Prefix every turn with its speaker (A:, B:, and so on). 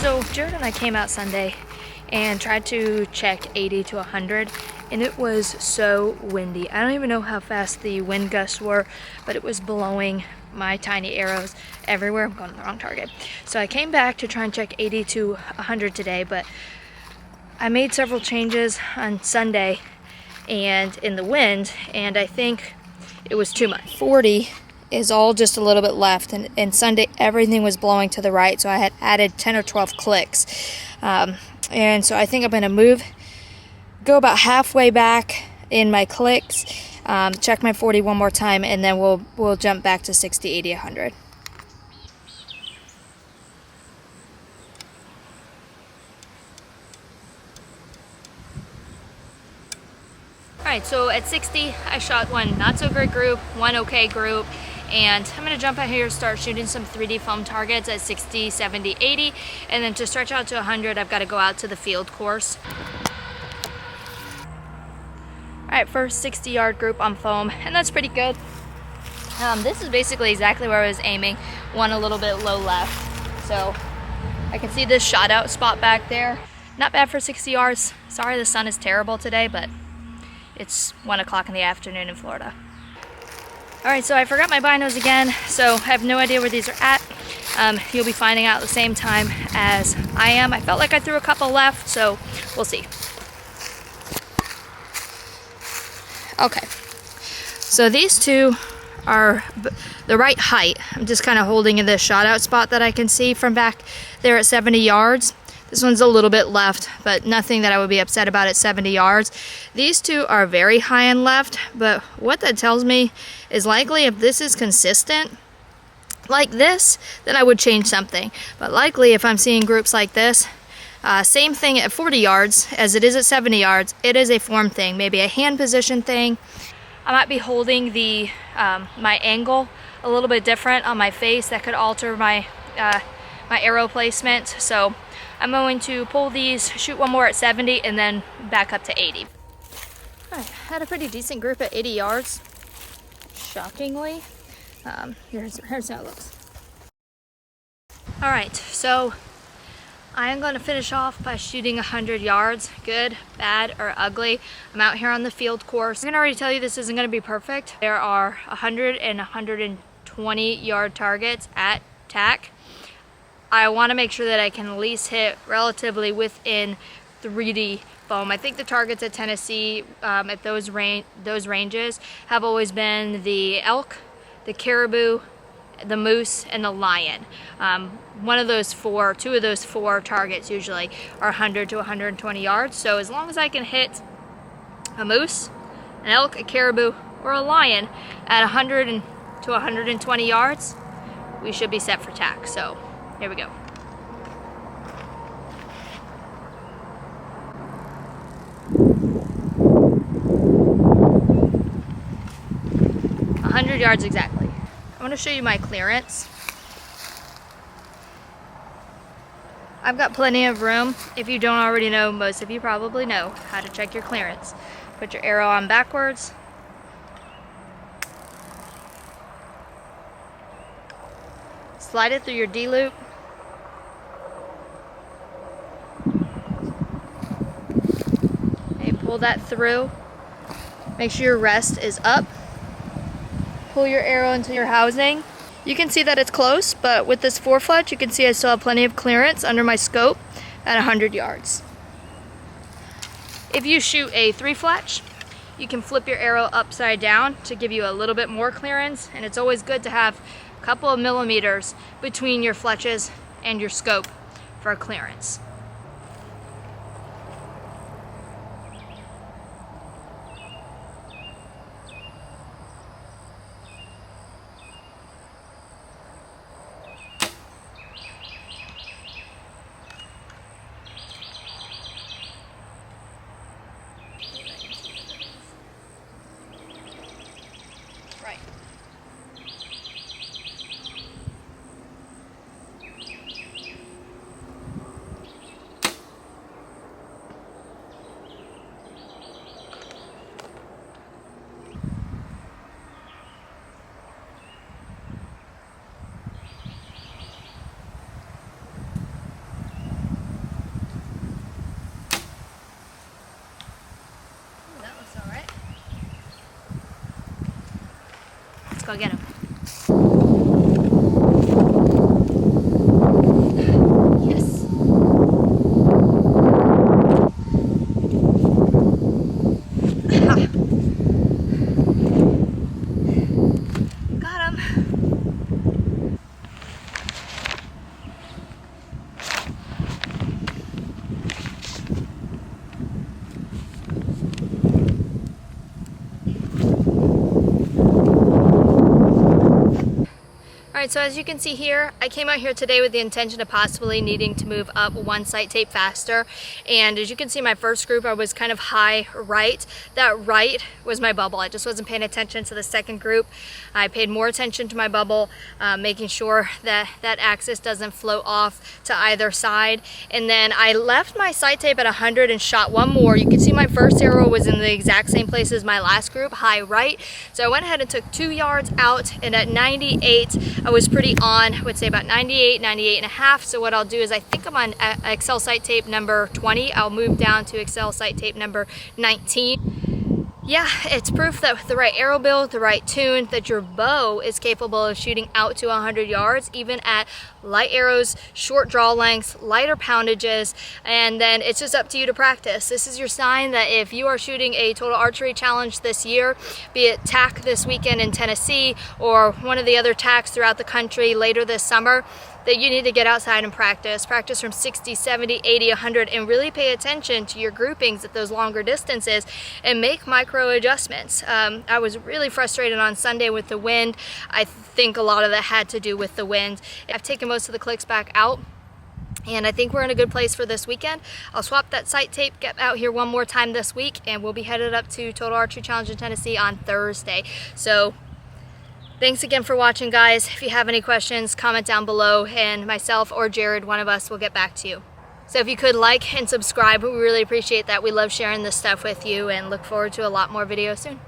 A: So Jared and I came out Sunday and tried to check 80 to 100, and it was so windy. I don't even know how fast the wind gusts were, but it was blowing my tiny arrows everywhere. I'm going to the wrong target. So I came back to try and check 80 to 100 today, but I made several changes on Sunday and in the wind, and I think it was too much. 40 is all just a little bit left, and Sunday everything was blowing to the right, so I had added 10 or 12 clicks. And so I think I'm going to go about halfway back in my clicks, check my 40 one more time, and then we'll jump back to 60, 80, 100. Alright, so at 60, I shot one not so great group, one okay group, and I'm going to jump out here and start shooting some 3D foam targets at 60, 70, 80, and then to stretch out to 100, I've got to go out to the field course. Alright, first 60-yard group on foam, and that's pretty good. This is basically exactly where I was aiming, one a little bit low left. So I can see this shot out spot back there. Not bad for 60 yards. Sorry the sun is terrible today, but it's 1 o'clock in the afternoon in Florida. Alright, so I forgot my binos again, so I have no idea where these are at. You'll be finding out at the same time as I am. I felt like I threw a couple left, so we'll see. Okay, so these two are the right height. I'm just kind of holding in this shot out spot that I can see from back there at 70 yards. This one's a little bit left, but nothing that I would be upset about at 70 yards. These two are very high and left, but what that tells me is likely if this is consistent like this, then I would change something. But likely if I'm seeing groups like this, same thing at 40 yards as it is at 70 yards, it is a form thing, maybe a hand position thing. I might be holding the my angle a little bit different on my face. That could alter my my arrow placement. So I'm going to pull these, shoot one more at 70, and then back up to 80. Alright, had a pretty decent group at 80 yards, shockingly. Here's how it looks. Alright, so I am going to finish off by shooting 100 yards, good, bad, or ugly. I'm out here on the field course. I can already tell you this isn't going to be perfect. There are 100 and 120 yard targets at TAC. I want to make sure that I can at least hit relatively within 3D foam. I think the targets at Tennessee at those ranges have always been the elk, the caribou, the moose, and the lion. One of those four, two of those four targets usually are 100 to 120 yards. So as long as I can hit a moose, an elk, a caribou, or a lion at 100 to 120 yards, we should be set for TAC. So here we go. A 100 yards exactly. I want to show you my clearance. I've got plenty of room. If you don't already know, most of you probably know how to check your clearance. Put your arrow on backwards. Slide it through your D-loop. Okay, pull that through. Make sure your rest is up. Pull your arrow into your housing. You can see that it's close, but with this 4-fletch, you can see I still have plenty of clearance under my scope at 100 yards. If you shoot a 3-fletch, you can flip your arrow upside down to give you a little bit more clearance, and it's always good to have a couple of millimeters between your fletches and your scope for clearance. Right. It's all right. Let's go get him. Yes. Got him. Alright, so as you can see here, I came out here today with the intention of possibly needing to move up one sight tape faster. And as you can see, my first group, I was kind of high right. That right was my bubble. I just wasn't paying attention to the second group. I paid more attention to my bubble, making sure that that axis doesn't float off to either side. And then I left my sight tape at 100 and shot one more. You can see my first arrow was in the exact same place as my last group, high right. So I went ahead and took 2 yards out, and at 98, I was pretty on. I would say about 98, 98 and a half. So what I'll do is I think I'm on Excel sight tape number 20. I'll move down to Excel sight tape number 19. Yeah, it's proof that with the right arrow build, the right tune, that your bow is capable of shooting out to 100 yards, even at light arrows, short draw lengths, lighter poundages, and then it's just up to you to practice. This is your sign that if you are shooting a Total Archery Challenge this year, be it TAC this weekend in Tennessee or one of the other TACs throughout the country later this summer, that you need to get outside and practice. Practice from 60, 70, 80, 100, and really pay attention to your groupings at those longer distances and make micro adjustments. I was really frustrated on Sunday with the wind. I think a lot of that had to do with the wind. I've taken most of the clicks back out, and I think we're in a good place for this weekend. I'll swap that sight tape, get out here one more time this week, and we'll be headed up to Total Archery Challenge in Tennessee on Thursday. So thanks again for watching, guys. If you have any questions, comment down below, and myself or Jared, one of us, will get back to you. So if you could like and subscribe, we really appreciate that. We love sharing this stuff with you and look forward to a lot more videos soon.